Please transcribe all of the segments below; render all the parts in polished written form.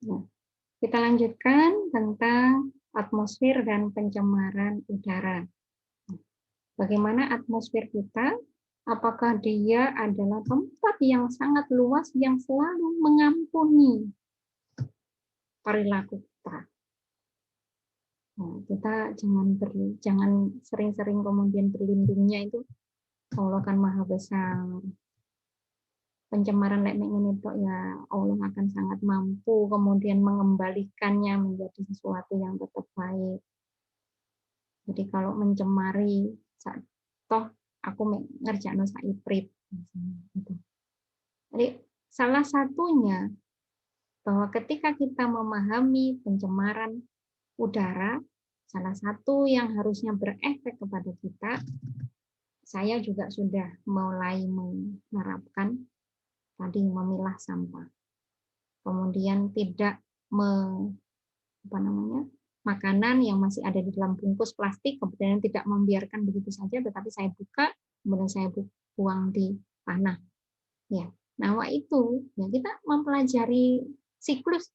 Nah, kita lanjutkan tentang atmosfer dan pencemaran udara. Bagaimana atmosfer kita? Apakah dia adalah tempat yang sangat luas yang selalu mengampuni perilaku kita? Nah, kita jangan sering-sering kemudian berlindungnya itu Allah kan maha besar. Pencemaran lek ini ya Allah akan sangat mampu kemudian mengembalikannya menjadi sesuatu yang tetap baik. Jadi kalau mencemari, toh aku ngerjakno saiprit. Gitu. Jadi salah satunya bahwa ketika kita memahami pencemaran udara, salah satu yang harusnya berefek kepada kita, saya juga sudah mulai menerapkan tadi memilah sampah. Kemudian tidak makanan yang masih ada di dalam bungkus plastik, kemudian tidak membiarkan begitu saja, tetapi saya buka, kemudian saya buang di tanah. Ya, nah itu ya kita mempelajari siklus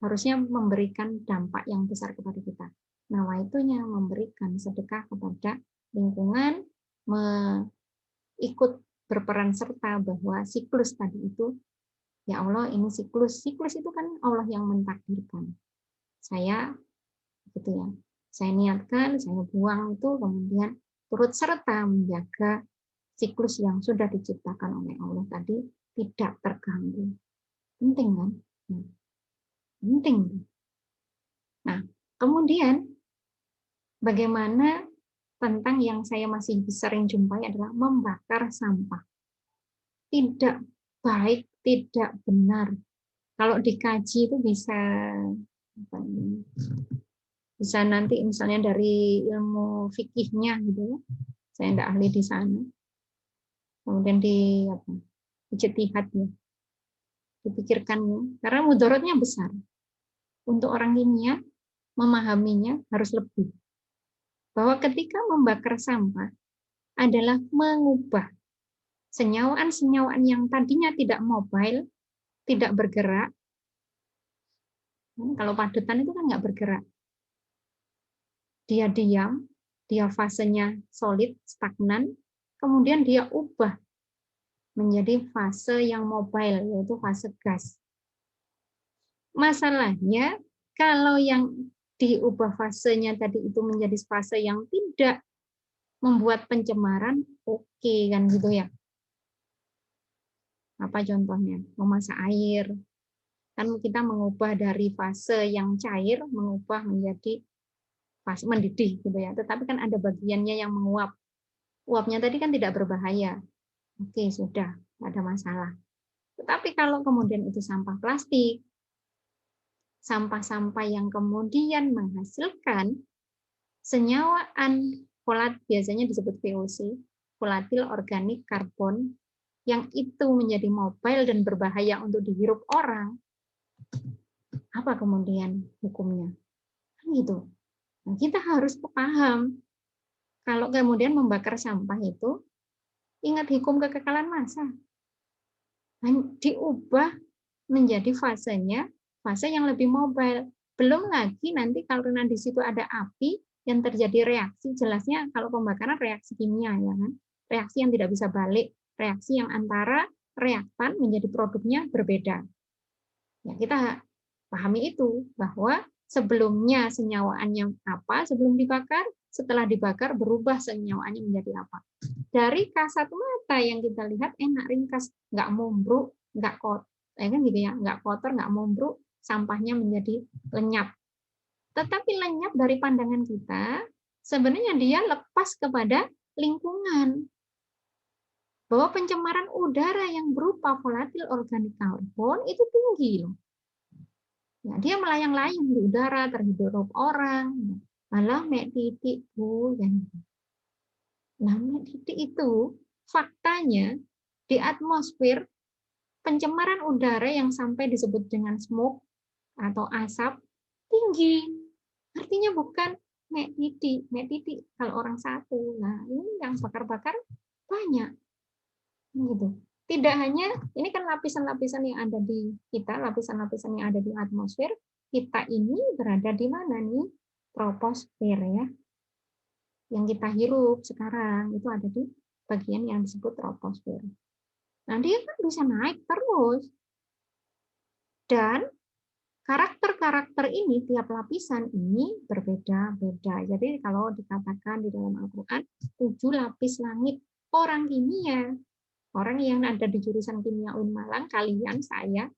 harusnya memberikan dampak yang besar kepada kita. Nah, itunya memberikan sedekah kepada lingkungan, ikut berperan serta bahwa siklus tadi itu, ya Allah ini siklus itu kan Allah yang mentakdirkan. Saya gitu ya. Saya niatkan, saya buang itu kemudian turut serta menjaga siklus yang sudah diciptakan oleh Allah tadi tidak terganggu. Penting kan? Penting. Nah, kemudian bagaimana tentang yang saya masih sering jumpai adalah membakar sampah. Tidak baik, tidak benar. Kalau dikaji itu bisa nanti misalnya dari ilmu fikihnya gitu ya. Saya tidak ahli di sana. Kemudian ijtihad ya. Dipikirkan karena mudaratnya besar. Untuk orang kimia memahaminya harus lebih. Bahwa ketika membakar sampah adalah mengubah senyawaan-senyawaan yang tadinya tidak mobile, tidak bergerak. Kalau padutan itu kan nggak bergerak. Dia diam, dia fasenya solid, stagnan, kemudian dia ubah menjadi fase yang mobile, yaitu fase gas. Masalahnya, kalau yang diubah fasenya tadi itu menjadi fase yang tidak membuat pencemaran, oke kan gitu ya. Apa contohnya? Memasak air. Kan kita mengubah dari fase yang cair, mengubah menjadi fase mendidih gitu ya. Tetapi kan ada bagiannya yang menguap. Uapnya tadi kan tidak berbahaya. Oke, sudah, tidak ada masalah. Tetapi kalau kemudian itu sampah plastik, sampah-sampah yang kemudian menghasilkan senyawaan biasanya disebut VOC, volatil organik karbon, yang itu menjadi mobile dan berbahaya untuk dihirup orang, apa kemudian hukumnya? Gitu. Nah, kita harus paham kalau kemudian membakar sampah itu, ingat hukum kekekalan massa. Diubah menjadi fasenya, fase yang lebih mobile. Belum lagi nanti kalau di situ ada api yang terjadi reaksi, jelasnya kalau pembakaran reaksi kimia ya kan. Reaksi yang tidak bisa balik, reaksi yang antara reaktan menjadi produknya berbeda. Ya, kita pahami itu bahwa sebelumnya senyawaannya apa sebelum dibakar, setelah dibakar berubah senyawaannya menjadi apa. Dari kasat mata yang kita lihat enak ringkas, nggak mombruk, nggak kotor, kan gitu ya, nggak kotor, nggak mombruk, sampahnya menjadi lenyap. Tetapi lenyap dari pandangan kita, sebenarnya dia lepas kepada lingkungan. Bahwa pencemaran udara yang berupa volatil organik karbon itu tinggi loh. Ya, dia melayang-layang di udara, terhirup orang. Malah mek titik bu, nah mek titik itu faktanya di atmosfer pencemaran udara yang sampai disebut dengan smoke atau asap tinggi. Artinya bukan mek titik kalau orang satu. Nah ini yang bakar-bakar banyak, gitu. Tidak hanya, ini kan lapisan-lapisan yang ada di kita, lapisan-lapisan yang ada di atmosfer, kita ini berada di mana nih? Troposfer ya. Yang kita hirup sekarang itu ada di bagian yang disebut troposfer. Nah, dia kan bisa naik terus. Dan karakter-karakter ini, tiap lapisan ini berbeda-beda. Jadi kalau dikatakan di dalam Al-Quran, 7 lapis langit orang kimia. Orang yang ada di jurusan kimia Unmalang, kalian, saya,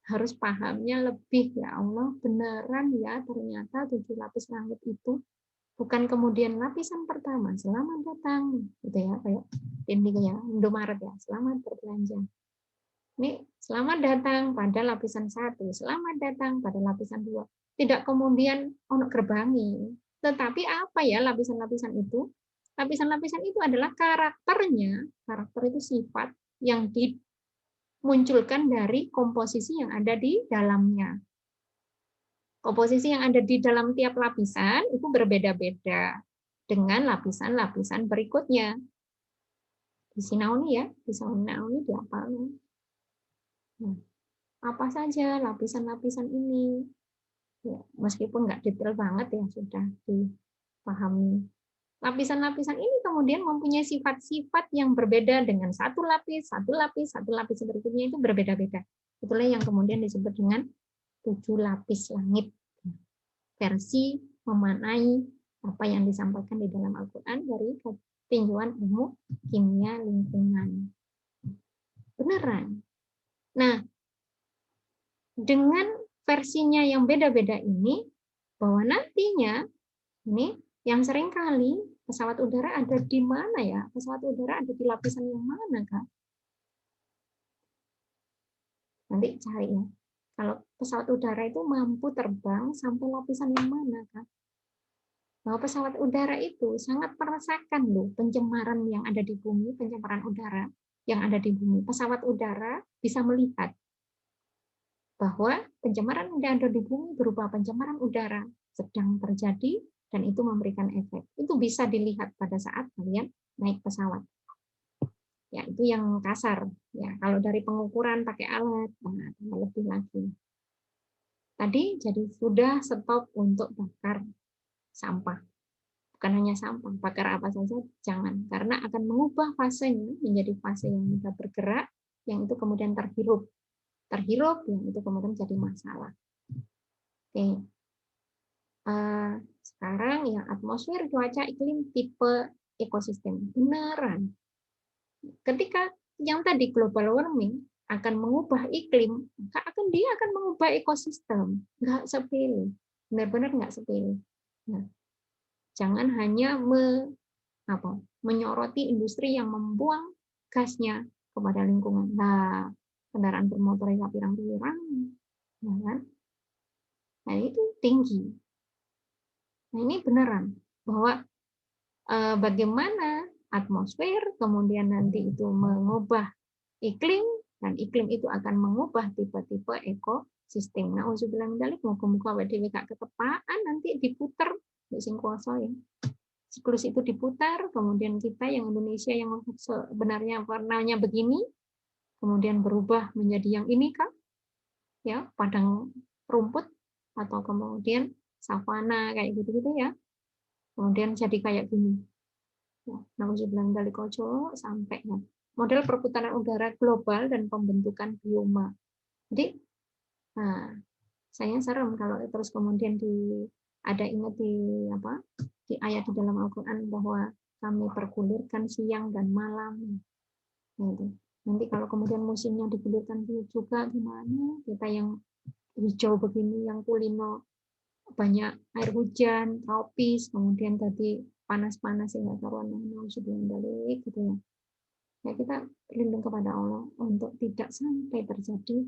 harus pahamnya lebih. Ya Allah, beneran ya, ternyata 7 lapis langit itu bukan kemudian lapisan pertama, selamat datang. Gitu ya, kayak dinding ya, Indomaret ya, selamat berbelanja. Ini selamat datang pada lapisan 1, selamat datang pada lapisan 2. Tidak kemudian ono gerbangi. Tetapi apa ya lapisan-lapisan itu? Lapisan-lapisan itu adalah karakternya, karakter itu sifat yang dimunculkan dari komposisi yang ada di dalamnya. Komposisi yang ada di dalam tiap lapisan itu berbeda-beda dengan lapisan-lapisan berikutnya. Di sinauni ya, di sinauni di apa? Nah, apa saja lapisan-lapisan ini? Ya, meskipun nggak detail banget ya sudah dipahami. Lapisan-lapisan ini kemudian mempunyai sifat-sifat yang berbeda dengan satu lapis berikutnya itu berbeda-beda. Itulah yang kemudian disebut dengan 7 lapis langit. Versi memaknai apa yang disampaikan di dalam Al-Quran dari tinjauan ilmu kimia lingkungan. Beneran. Nah, dengan versinya yang beda-beda ini, bahwa nantinya ini yang sering kali pesawat udara ada di mana ya? Pesawat udara ada di lapisan yang mana, Kak? Nanti cari ya. Kalau pesawat udara itu mampu terbang sampai lapisan yang mana, Kak? Bahwa pesawat udara itu sangat merasakan loh pencemaran yang ada di bumi, pencemaran udara yang ada di bumi. Pesawat udara bisa melihat bahwa pencemaran yang ada di bumi berupa pencemaran udara sedang terjadi dan itu memberikan efek. Itu bisa dilihat pada saat kalian naik pesawat. Ya, itu yang kasar. Ya, kalau dari pengukuran pakai alat, nah, lebih lagi. Tadi jadi sudah stop untuk bakar sampah. Bukan hanya sampah, bakar apa saja jangan, karena akan mengubah fasenya menjadi fase yang mudah bergerak, yang itu kemudian terhirup, yang itu kemudian jadi masalah. Oke. Sekarang ya atmosfer, cuaca, iklim, tipe ekosistem. Beneran. Ketika yang tadi global warming akan mengubah iklim, maka dia akan mengubah ekosistem. Nggak sepele. Benar-benar nggak sepele. Nah, jangan hanya menyoroti industri yang membuang gasnya kepada lingkungan. Nah, kendaraan bermotor yang pirang-pirang, ya kan? Nah, itu tinggi. Nah, ini beneran bahwa bagaimana atmosfer kemudian nanti itu mengubah iklim dan iklim itu akan mengubah tipe-tipe ekosistem. Nah, uzubillah min dzalik, muga-muga awake dhewe gak ketepaan nanti diputer sing kuasa ya. Siklus itu diputar, kemudian kita yang Indonesia yang sebenarnya warnanya begini, kemudian berubah menjadi yang ini kan, ya padang rumput atau kemudian savana kayak gitu-gitu ya, kemudian jadi kayak gini. Ya, nauzubillah dari koco sampai ya. Model perputaran udara global dan pembentukan bioma. Jadi, nah, saya serem kalau terus kemudian ada ingat di ayat di dalam Al-Quran bahwa kami pergulirkan siang dan malam. Gitu. Nanti kalau kemudian musimnya digulirkan juga gimana? Kita yang hijau begini, yang kulino banyak air hujan, tropis, kemudian tadi panas-panas yang karuan sebelum balik gitu ya. Ya kita berlindung kepada Allah untuk tidak sampai terjadi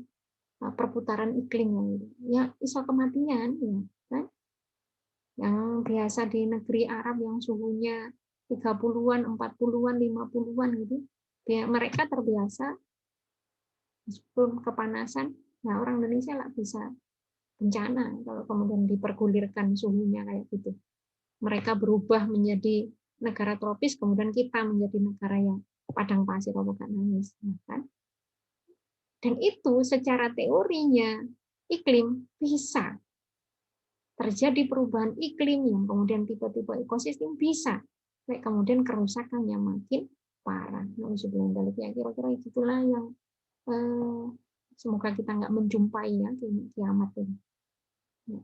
perputaran iklim ya iso kematian ya kan? Yang biasa di negeri Arab yang suhunya 30-an, 40-an, 50-an gitu. Mereka terbiasa sebelum kepanasan. Nah, orang Indonesia lah bisa bencana kalau kemudian dipergulirkan suhunya kayak gitu. Mereka berubah menjadi negara tropis, kemudian kita menjadi negara yang padang pasir atau nangis, kan? Dan itu secara teorinya iklim bisa terjadi perubahan iklim yang kemudian tipe-tipe ekosistem bisa. Kayak kemudian kerusakannya makin parah. Ya kira-kira itulah yang semoga kita nggak menjumpai ya kiamat ini.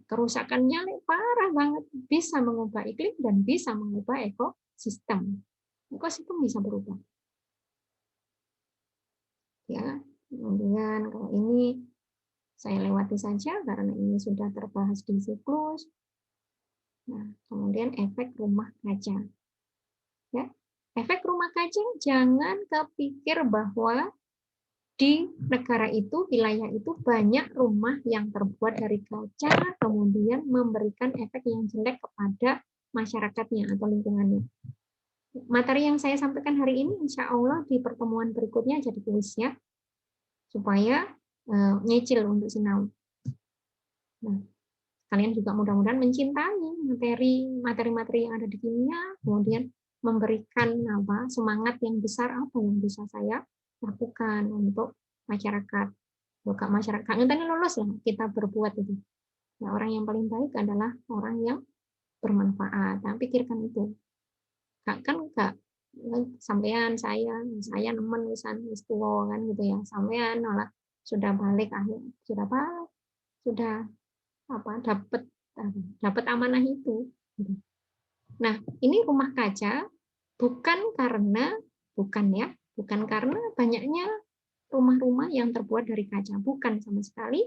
Kerusakannya parah banget, bisa mengubah iklim dan bisa mengubah ekosistem. Ekosistem bisa berubah. Ya, kemudian kalau ini saya lewati saja karena ini sudah terbahas di siklus. Nah, kemudian efek rumah kaca. Ya, efek rumah kaca jangan kepikir bahwa di negara itu, wilayah itu banyak rumah yang terbuat dari kaca, kemudian memberikan efek yang jelek kepada masyarakatnya atau lingkungannya. Materi yang saya sampaikan hari ini, insya Allah di pertemuan berikutnya jadi tulisnya, supaya nyicil untuk sinau. Nah, kalian juga mudah-mudahan mencintai materi-materi yang ada di kimia, kemudian memberikan semangat yang besar apa yang bisa saya lakukan untuk masyarakat. Bukan masyarakat, nanti lulus lah kita berbuat itu. Nah, orang yang paling baik adalah orang yang bermanfaat. Nah, pikirkan itu. Kan enggak sampean saya nemen wis tuwa kan gitu ya. Sampean malah sudah balik akhir sudah dapat amanah itu. Nah, ini rumah kaca bukan karena banyaknya rumah-rumah yang terbuat dari kaca, bukan sama sekali.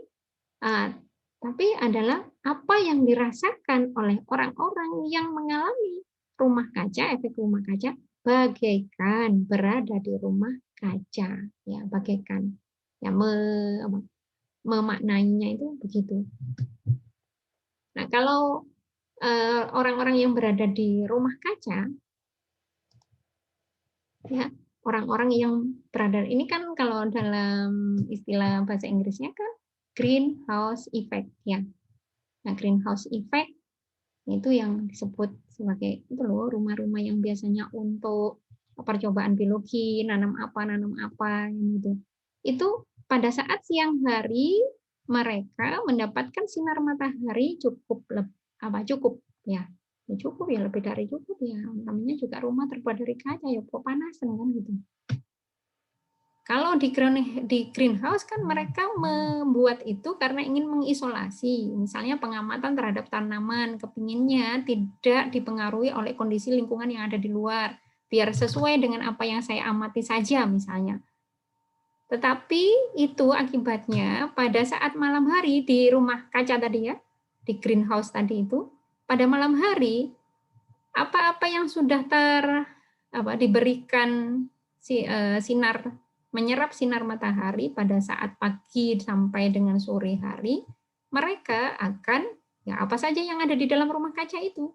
Tapi adalah apa yang dirasakan oleh orang-orang yang mengalami rumah kaca, efek rumah kaca, bagaikan berada di rumah kaca, ya bagaikan, ya memaknainya itu begitu. Nah, kalau orang-orang yang berada di rumah kaca, ya orang-orang yang berada ini kan kalau dalam istilah bahasa Inggrisnya kan greenhouse effect ya. Nah, greenhouse effect itu yang disebut sebagai itu loh rumah-rumah yang biasanya untuk percobaan biologi, nanam apa gitu. Itu pada saat siang hari mereka mendapatkan sinar matahari cukup ya. Ya cukup ya, lebih dari cukup ya. Namanya juga rumah terbuat dari kaca ya, kok panasan kan gitu. Kalau di greenhouse kan mereka membuat itu karena ingin mengisolasi, misalnya pengamatan terhadap tanaman, kepinginnya tidak dipengaruhi oleh kondisi lingkungan yang ada di luar, biar sesuai dengan apa yang saya amati saja misalnya. Tetapi itu akibatnya pada saat malam hari di rumah kaca tadi ya, di greenhouse tadi itu, pada malam hari apa-apa yang sudah diberikan sinar menyerap sinar matahari pada saat pagi sampai dengan sore hari, mereka akan ya apa saja yang ada di dalam rumah kaca itu,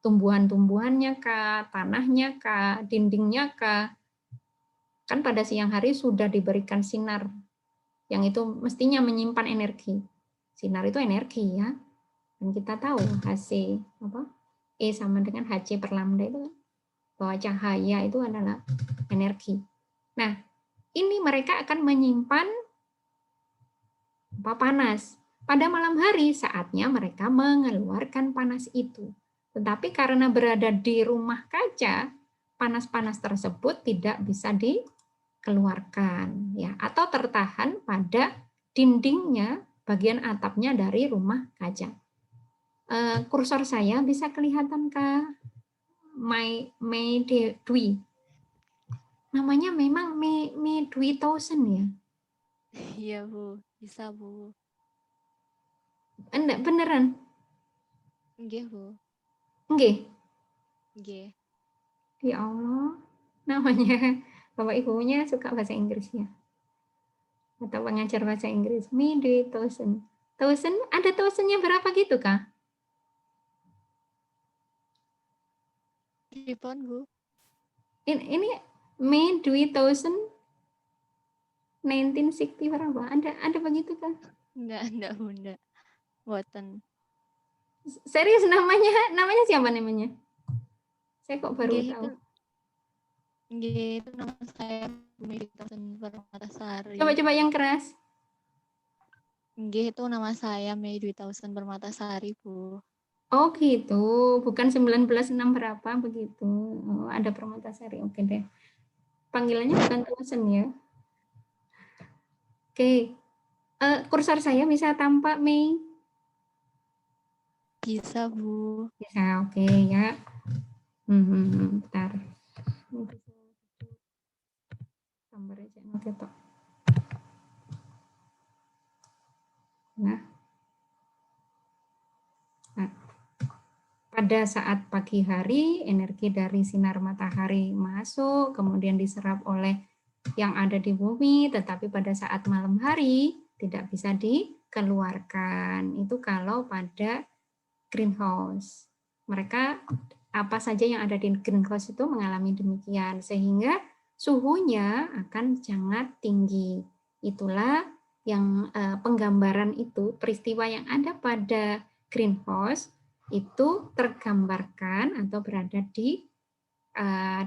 tumbuhan-tumbuhannya kah, tanahnya kah, dindingnya kah, kan pada siang hari sudah diberikan sinar yang itu mestinya menyimpan energi. Sinar itu energi ya, dan kita tahu HC E sama dengan Hc per lambda itu bahwa cahaya itu adalah energi. Nah, ini mereka akan menyimpan panas. Pada malam hari saatnya mereka mengeluarkan panas itu. Tetapi karena berada di rumah kaca, panas-panas tersebut tidak bisa dikeluarkan ya atau tertahan pada dindingnya bagian atapnya dari rumah kaca. Kursor saya bisa kelihatan Kak? Mei Dwi. Namanya memang Mei Dwi Thousand ya? Iya Bu, bisa Bu. Enggak beneran? Nggih Bu. Nggih. Nggih. Ya Allah. Namanya Bapak Ibunya suka bahasa Inggris ya? Atau pengajar bahasa Inggris. Mei Dwi Thousand. Thousand, ada thousand-nya berapa gitu Kak? Pripun Bu? Ini Mei Dwi Thousand 1960 berapa? Ada begitu Kak? Enggak Bu, enggak. Boten. Serius namanya siapa namanya? Saya kok baru Nggih tahu. itu nama saya Bumi Dwi Thousand Permatasari. Coba yang keras. Nggih, itu nama saya Mei Dwi Thousand Permatasari, Bu. Oh gitu, bukan 1906 berapa begitu. Oh, ada Permatasari, oke deh. Panggilannya bukan Thousand ya. Oke, kursor saya bisa tampak, Mei? Bisa, Bu. Bisa, oke ya. Bentar. Gambar aja, oke toh. Nah, pada saat pagi hari, energi dari sinar matahari masuk, kemudian diserap oleh yang ada di bumi, tetapi pada saat malam hari tidak bisa dikeluarkan. Itu kalau pada greenhouse. Mereka apa saja yang ada di greenhouse itu mengalami demikian, sehingga suhunya akan sangat tinggi. Itulah yang penggambaran itu, peristiwa yang ada pada greenhouse itu tergambarkan atau berada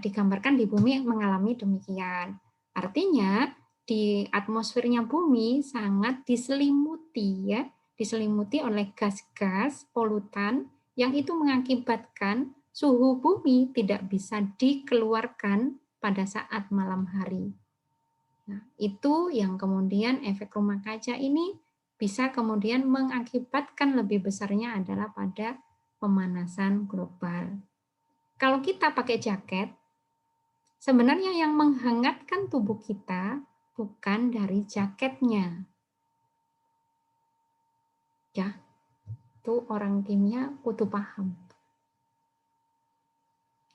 digambarkan di bumi mengalami demikian. Artinya di atmosfernya bumi sangat diselimuti oleh gas-gas polutan yang itu mengakibatkan suhu bumi tidak bisa dikeluarkan pada saat malam hari. Nah, itu yang kemudian efek rumah kaca ini bisa kemudian mengakibatkan lebih besarnya adalah pada pemanasan global. Kalau kita pakai jaket, sebenarnya yang menghangatkan tubuh kita bukan dari jaketnya. Ya, itu orang kimia kudu paham.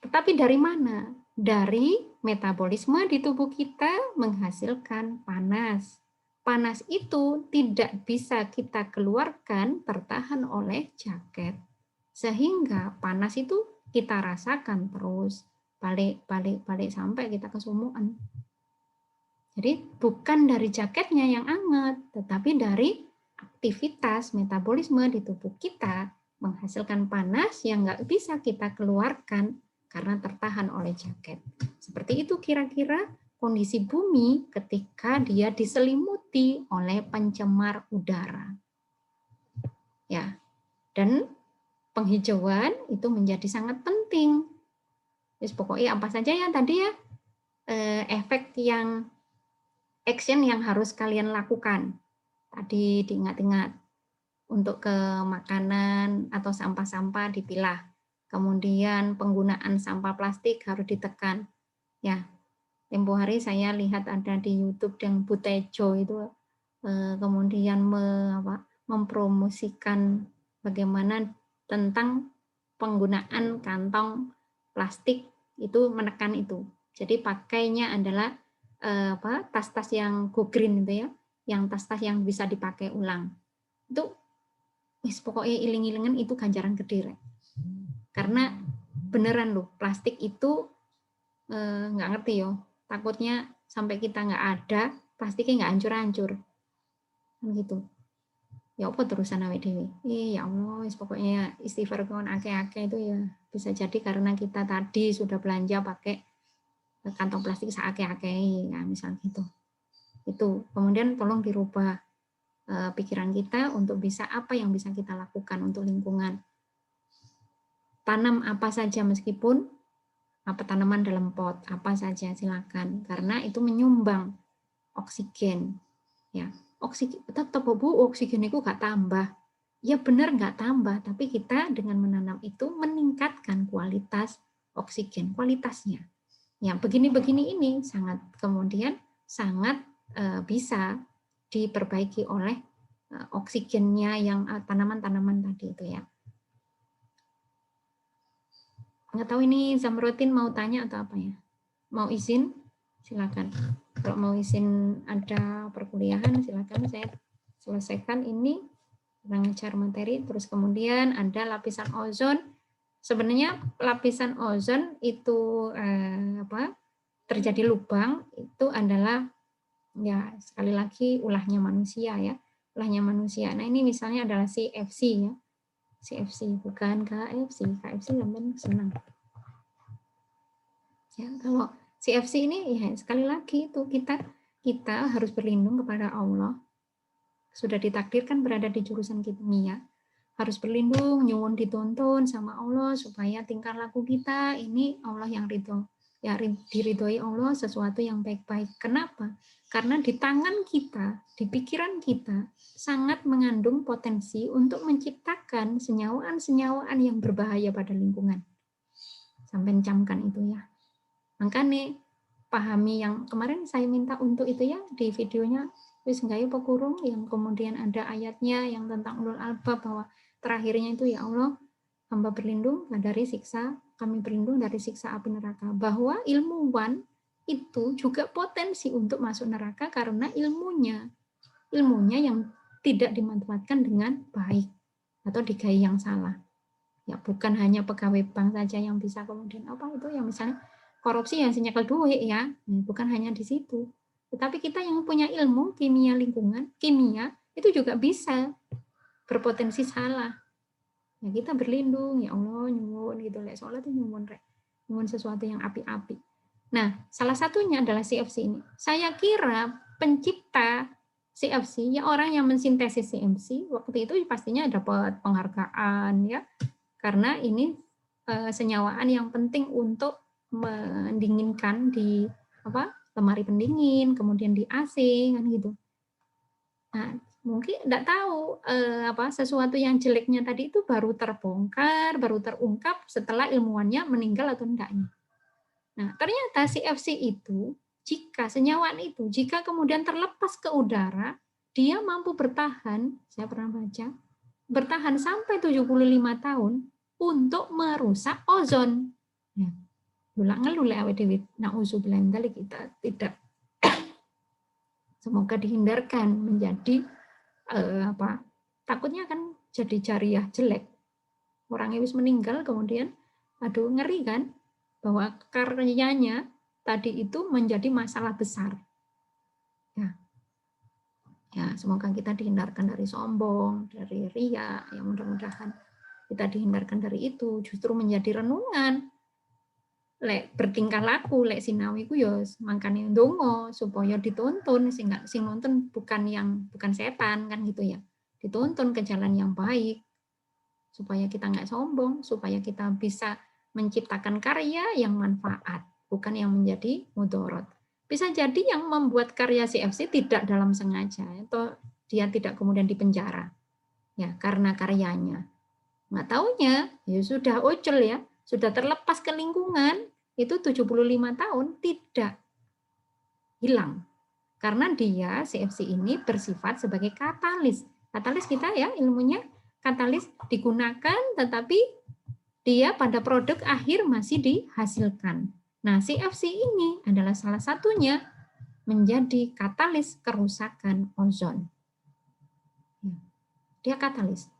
Tetapi dari mana? Dari metabolisme di tubuh kita menghasilkan panas. Panas itu tidak bisa kita keluarkan tertahan oleh jaket. Sehingga panas itu kita rasakan terus. Balik sampai kita kesumuan. Jadi bukan dari jaketnya yang hangat, tetapi dari aktivitas metabolisme di tubuh kita menghasilkan panas yang nggak bisa kita keluarkan karena tertahan oleh jaket. Seperti itu kira-kira kondisi bumi ketika dia diselimuti oleh pencemar udara. Ya, dan penghijauan itu menjadi sangat penting. Jadi pokoknya apa saja ya tadi ya efek yang action yang harus kalian lakukan. Tadi diingat-ingat untuk ke makanan atau sampah-sampah dipilah. Kemudian penggunaan sampah plastik harus ditekan. Ya, tempo hari saya lihat ada di YouTube yang Butejo itu kemudian mempromosikan bagaimana tentang penggunaan kantong plastik itu menekan itu. Jadi pakainya adalah tas-tas yang go green itu ya, yang tas-tas yang bisa dipakai ulang. Itu pokoknya iling-ilingan itu ganjaran gede. Karena beneran loh, plastik itu nggak ngerti yo. Takutnya sampai kita nggak ada, plastiknya nggak hancur-hancur. Gitu. Ya apa terusan awake dhewe. Ya Allah, pokoknya istighfar kon akeh-akeh itu ya bisa jadi karena kita tadi sudah belanja pakai kantong plastik seakeh-akeh ya misal gitu. Itu kemudian tolong dirubah pikiran kita untuk bisa apa yang bisa kita lakukan untuk lingkungan. Tanam apa saja meskipun apa tanaman dalam pot apa saja silakan karena itu menyumbang oksigen ya. Oksigen tetap Bu oksigen itu gak tambah. Ya benar nggak tambah, tapi kita dengan menanam itu meningkatkan kualitas oksigen, kualitasnya. Yang begini-begini ini sangat kemudian sangat bisa diperbaiki oleh oksigennya yang tanaman-tanaman tadi itu ya. Nggak tahu ini Zamrotin mau tanya atau apa ya? Mau izin? Silakan. Kalau mau izin ada perkuliahan silakan saya selesaikan ini mengejar materi. Terus kemudian ada lapisan ozon. Sebenarnya lapisan ozon itu terjadi lubang itu adalah ya sekali lagi ulahnya manusia ya, ulahnya manusia. Nah ini misalnya adalah CFC ya, CFC bukan KFC, KFC lemben senang. Ya kalau CFC ini ya sekali lagi itu kita harus berlindung kepada Allah. Sudah ditakdirkan berada di jurusan kimia, harus berlindung, nyuwun dituntun sama Allah supaya tingkah laku kita ini Allah yang ridho. Ya diridhoi Allah sesuatu yang baik-baik. Kenapa? Karena di tangan kita, di pikiran kita sangat mengandung potensi untuk menciptakan senyawaan-senyawaan yang berbahaya pada lingkungan. Sampai camkan itu ya. Makanya pahami yang kemarin saya minta untuk itu ya di videonya wis nggayu pekurung yang kemudian ada ayatnya yang tentang ulul albab bahwa terakhirnya itu ya Allah hamba berlindung dari siksa, kami berlindung dari siksa api neraka. Bahwa ilmuwan itu juga potensi untuk masuk neraka karena ilmunya yang tidak dimanfaatkan dengan baik atau digai yang salah. Ya bukan hanya pegawai bank saja yang bisa kemudian apa itu yang misalnya korupsi yang nyekel duit ya, bukan hanya di situ. Tetapi kita yang punya ilmu kimia lingkungan, kimia itu juga bisa berpotensi salah. Ya kita berlindung, ya Allah nyuwun gitu, lek sholat itu nyuwun sesuatu yang api-api. Nah, salah satunya adalah CFC ini. Saya kira pencipta CFC ya orang yang mensintesis CFC waktu itu pastinya dapat penghargaan ya. Karena ini senyawaan yang penting untuk mendinginkan di lemari pendingin, kemudian di AC kan gitu. Nah, mungkin tidak tahu sesuatu yang jeleknya tadi itu baru terbongkar, baru terungkap setelah ilmuwannya meninggal atau enggaknya. Nah, ternyata CFC itu senyawaan itu jika kemudian terlepas ke udara, dia mampu bertahan, saya pernah baca, bertahan sampai 75 tahun untuk merusak ozon. Ya. Ngeluh awet dewi. Nauzubillah min dzalik, kita tidak semoga dihindarkan menjadi takutnya kan jadi jariah jelek. Orangnya wis meninggal kemudian aduh ngeri kan bahwa karyanya tadi itu menjadi masalah besar. Ya, semoga kita dihindarkan dari sombong, dari ria, ya mudah-mudahan kita dihindarkan dari itu, justru menjadi renungan. Lek bertingkah laku, lek sinawi ku ya mangkane ndonga supaya dituntun sing nonton bukan setan kan gitu ya. Dituntun ke jalan yang baik supaya kita nggak sombong, supaya kita bisa menciptakan karya yang manfaat, bukan yang menjadi mudorot. Bisa jadi yang membuat karya CFC tidak dalam sengaja atau dia tidak kemudian dipenjara ya karena karyanya. Nggak taunya ya sudah ucul ya, sudah terlepas ke lingkungan itu 75 tahun tidak hilang. Karena dia CFC ini bersifat sebagai katalis. Katalis kita ya ilmunya katalis digunakan tetapi dia pada produk akhir masih dihasilkan. Nah, CFC ini adalah salah satunya menjadi katalis kerusakan ozon. Dia katalis.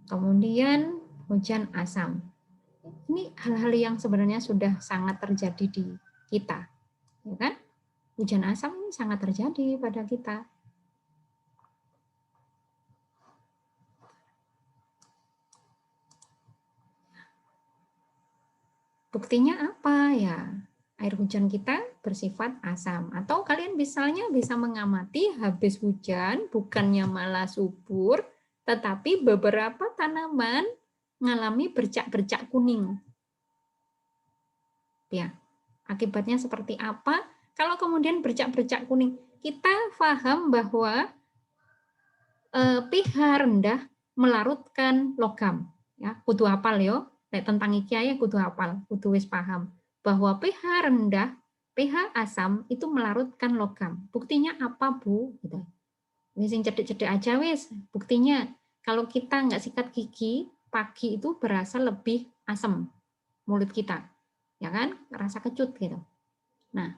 Kemudian hujan asam. Ini hal-hal yang sebenarnya sudah sangat terjadi di kita. Ya kan? Hujan asam ini sangat terjadi pada kita. Buktinya apa ya? Air hujan kita bersifat asam. Atau kalian misalnya bisa mengamati habis hujan bukannya malah subur, tetapi beberapa tanaman mengalami bercak-bercak kuning. Ya, akibatnya seperti apa? Kalau kemudian bercak-bercak kuning, kita paham bahwa pH rendah melarutkan logam. Ya, kudu hafal yo. Tentang iki ya kudu hafal, kudu wis paham bahwa pH rendah, pH asam itu melarutkan logam. Buktinya apa, Bu? Gitu. Wis sing cedek-cedek aja wis. Buktinya kalau kita nggak sikat gigi pagi itu berasa lebih asam mulut kita. Ya kan? Rasa kecut gitu. Nah,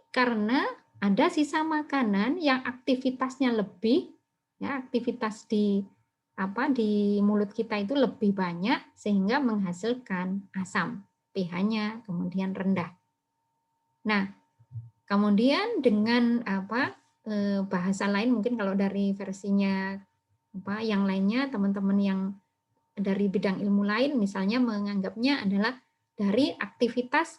karena ada sisa makanan yang aktivitasnya lebih ya, aktivitas di mulut kita itu lebih banyak sehingga menghasilkan asam, pH-nya kemudian rendah. Nah, kemudian dengan bahasa lain mungkin kalau dari versinya yang lainnya teman-teman yang dari bidang ilmu lain misalnya menganggapnya adalah dari aktivitas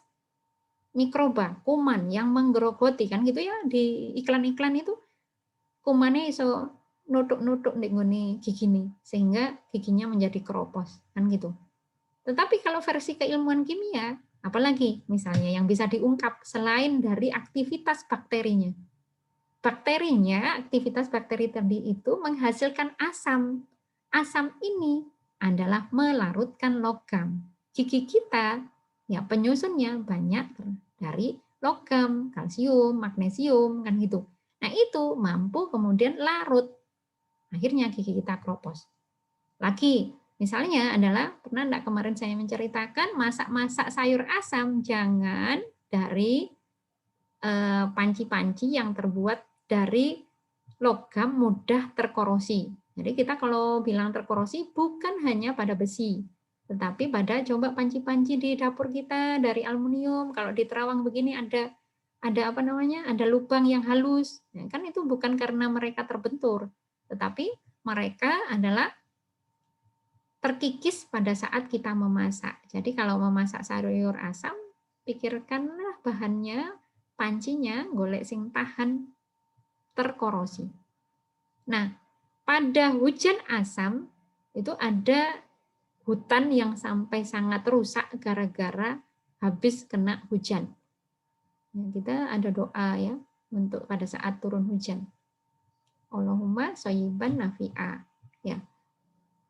mikroba, kuman yang menggerogoti kan gitu ya, di iklan-iklan itu kumannya iso nutuk-nutuk nek nggone gigi nih, sehingga giginya menjadi keropos kan gitu. Tetapi kalau versi keilmuan kimia, apalagi misalnya yang bisa diungkap selain dari aktivitas bakterinya. Bakterinya, aktivitas bakteri tadi itu menghasilkan asam. Asam ini adalah melarutkan logam. Gigi kita, ya penyusunnya banyak dari logam, kalsium, magnesium, kan gitu. Nah itu mampu kemudian larut. Akhirnya gigi kita keropos. Lagi, misalnya adalah, pernah enggak kemarin saya menceritakan masak-masak sayur asam, jangan dari panci-panci yang terbuat dari logam mudah terkorosi. Jadi kita kalau bilang terkorosi bukan hanya pada besi, tetapi pada coba panci-panci di dapur kita dari aluminium. Kalau di terawang begini ada apa namanya? Ada lubang yang halus. Ya, kan itu bukan karena mereka terbentur, tetapi mereka adalah terkikis pada saat kita memasak. Jadi kalau memasak sayur asam, pikirkanlah bahannya, pancinya, golek sing tahan terkorosi. Nah, pada hujan asam itu ada hutan yang sampai sangat rusak gara-gara habis kena hujan. Ya, kita ada doa ya untuk pada saat turun hujan. Allahumma shayyiban nafi'a.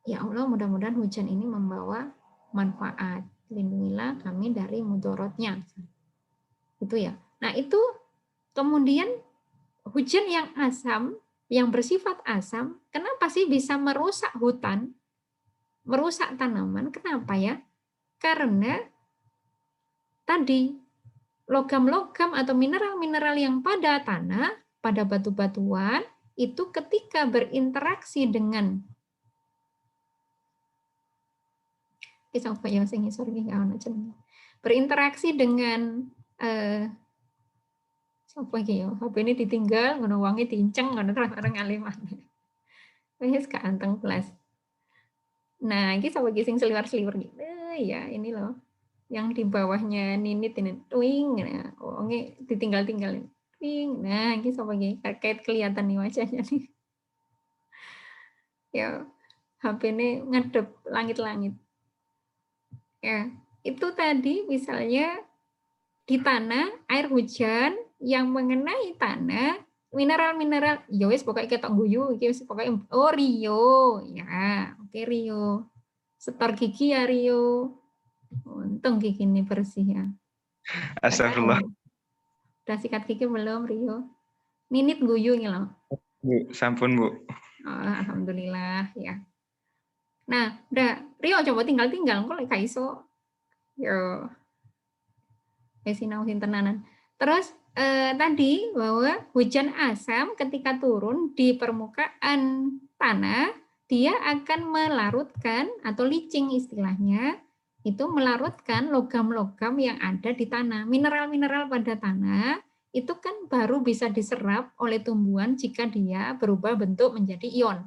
Ya Allah, mudah-mudahan hujan ini membawa manfaat. Lindungilah kami dari mudorotnya. Itu ya. Nah, itu kemudian hujan yang asam, yang bersifat asam, kenapa sih bisa merusak hutan, merusak tanaman? Kenapa ya? Karena tadi logam-logam atau mineral-mineral yang pada tanah, pada batu-batuan, itu ketika berinteraksi dengan berinteraksi dengan HP ini ditinggal, ngono wangi diinceng, ngono terus orang ngaliman. Wis gak anteng belas. Nah, ini sapa sing seliwer-seliwer gitu. Ya, ini loh. Yang di bawahnya ninit ini twing, nah, wangi ditinggal-tinggal. Twing. Nah, ini sapa iki? Kayak kelihatan nih wajahnya nih. Ya, HP ini ngedep langit-langit. Ya, itu tadi misalnya di tanah, air hujan yang mengenai tanah, mineral-mineral, ya wis pokoknya ketok guyu, iki wis pokoknya oh Rio. Ya, oke Rio. Setor gigi ya Rio. Untung gigi ini bersih ya. Astagfirullah. Udah sikat gigi belum Rio? Ninit guyu nih loh. Bu, sampun Bu. Oh, alhamdulillah ya. Nah, udah Rio coba tinggal-tinggal kok lek iso. Yo. Sinau tenanan. Terus tadi bahwa hujan asam ketika turun di permukaan tanah, dia akan melarutkan atau leaching istilahnya, itu melarutkan logam-logam yang ada di tanah. Mineral-mineral pada tanah itu kan baru bisa diserap oleh tumbuhan jika dia berubah bentuk menjadi ion.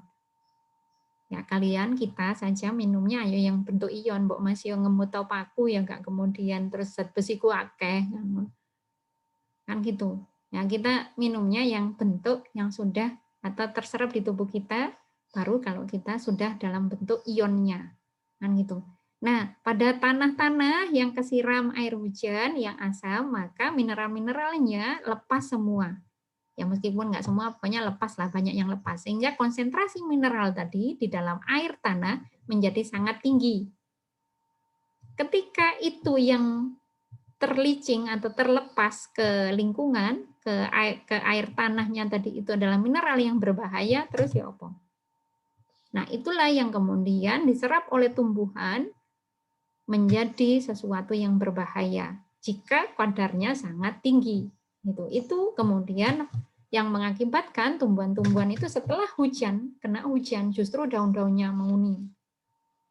Ya, kalian kita saja minumnya ayo yang bentuk ion, mbok masih ngemut tau paku ya enggak kemudian terus zat besiku akeh. Kan gitu. Ya, kita minumnya yang bentuk yang sudah atau terserap di tubuh kita baru kalau kita sudah dalam bentuk ionnya. Kan gitu. Nah, pada tanah-tanah yang kesiram air hujan yang asam, maka mineral-mineralnya lepas semua. Ya meskipun nggak semua, pokoknya lepas lah, banyak yang lepas. Sehingga konsentrasi mineral tadi di dalam air tanah menjadi sangat tinggi. Ketika itu yang terlicing atau terlepas ke lingkungan, ke air tanahnya tadi itu adalah mineral yang berbahaya, terus ya apa? Nah itulah yang kemudian diserap oleh tumbuhan menjadi sesuatu yang berbahaya jika kadarnya sangat tinggi. Itu kemudian yang mengakibatkan tumbuhan-tumbuhan itu setelah hujan, kena hujan, justru daun-daunnya menguning.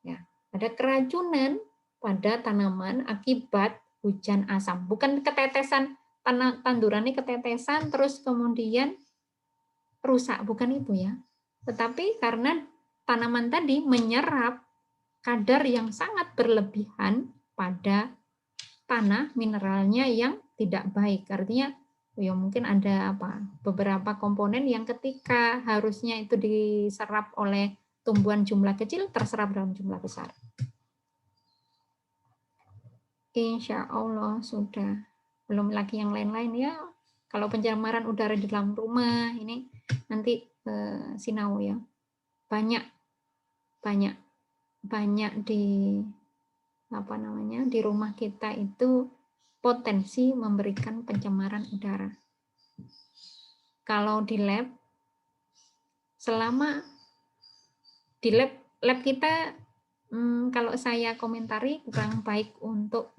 Ya, ada keracunan pada tanaman akibat hujan asam. Bukan ketetesan, tandurannya ketetesan, terus kemudian rusak, bukan itu ya. Tetapi karena tanaman tadi menyerap kadar yang sangat berlebihan pada tanah mineralnya yang tidak baik. Artinya ya mungkin ada beberapa komponen yang ketika harusnya itu diserap oleh tumbuhan jumlah kecil terserap dalam jumlah besar. Insya Allah sudah. Belum lagi yang lain-lain ya. Kalau pencemaran udara di dalam rumah ini nanti sinau ya. Banyak di di rumah kita itu potensi memberikan pencemaran udara. Kalau di lab, selama di lab kita, kalau saya komentari kurang baik untuk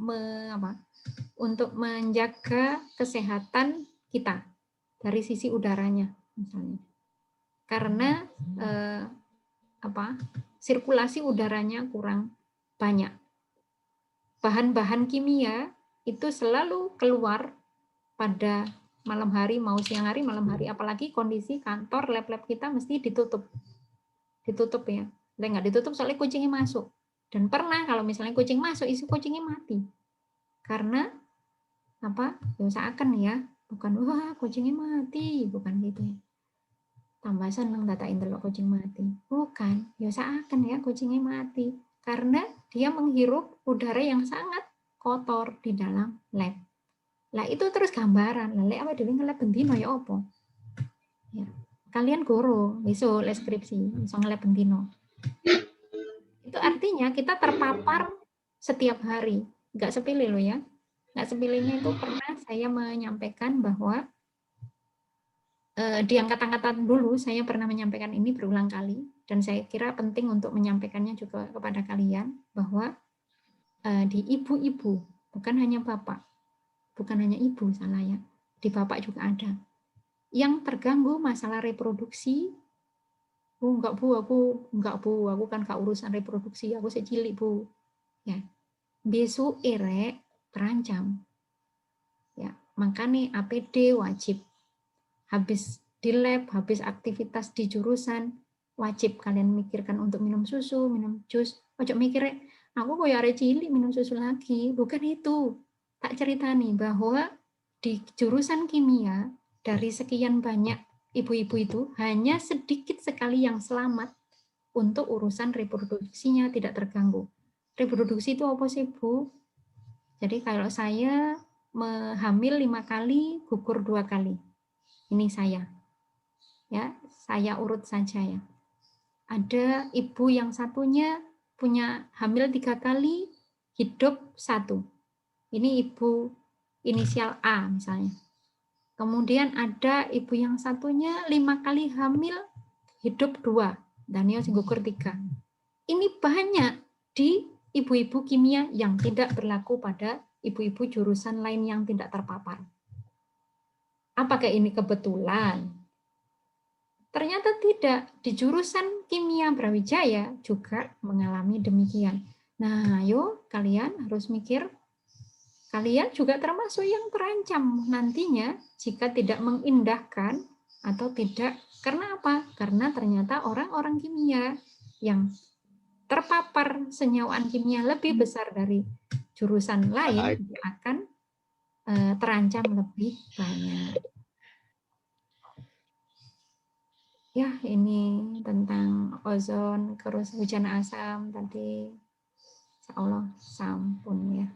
untuk menjaga kesehatan kita dari sisi udaranya, misalnya, karena sirkulasi udaranya kurang banyak. Bahan-bahan kimia itu selalu keluar pada malam hari, mau siang hari, malam hari, apalagi kondisi kantor, lab-lab kita mesti ditutup ya. Nggak ditutup soalnya kucingnya masuk. Dan pernah kalau misalnya kucing masuk, isi kucingnya mati. Karena ya seakan ya, bukan wah kucingnya mati, bukan gitu ya. Tambah seneng datain delok kucing mati. Bukan, ya seakan ya kucingnya mati. Karena dia menghirup udara yang sangat kotor di dalam lab. Lah itu terus gambaran. Lah apa dhewe ngelab bendino ya apa? Ya. Kalian guru, besok les skripsi, iso ngelab bendino. Itu artinya kita terpapar setiap hari. Enggak sepele loh ya. Enggak sepelenya itu pernah saya menyampaikan bahwa di angkatan-angkatan dulu saya pernah menyampaikan ini berulang kali dan saya kira penting untuk menyampaikannya juga kepada kalian bahwa di ibu-ibu, bukan hanya bapak, bukan hanya ibu salah ya, di bapak juga ada yang terganggu masalah reproduksi. Enggak bu, aku kan gak urusan reproduksi, aku cilik bu. Ya, besok erek terancam. Ya, makanya APD wajib. Habis di lab, habis aktivitas di jurusan, wajib kalian mikirkan untuk minum susu, minum jus. Ojo mikir, aku kok ya arek cilik minum susu lagi. Bukan itu. Tak cerita nih bahwa di jurusan kimia, dari sekian banyak ibu-ibu itu, hanya sedikit sekali yang selamat untuk urusan reproduksinya tidak terganggu. Reproduksi itu apa sih, Bu? Jadi kalau saya hamil 5 kali, gugur 2 kali. Ini saya. Ya, saya urut saja ya. Ada ibu yang satunya punya hamil 3 kali, hidup 1. Ini ibu inisial A misalnya. Kemudian ada ibu yang satunya 5 kali hamil, hidup 2. Dan sing gugur 3. Ini banyak di ibu-ibu kimia yang tidak berlaku pada ibu-ibu jurusan lain yang tidak terpapar. Apakah ini kebetulan? Ternyata tidak. Di jurusan kimia Brawijaya juga mengalami demikian. Nah, ayo kalian harus mikir, kalian juga termasuk yang terancam nantinya jika tidak mengindahkan atau tidak. Karena apa? Karena ternyata orang-orang kimia yang terpapar senyawaan kimia lebih besar dari jurusan lain akan terancam lebih banyak. Ya, ini tentang ozon, terus hujan asam tadi. Insya Allah sampun ya.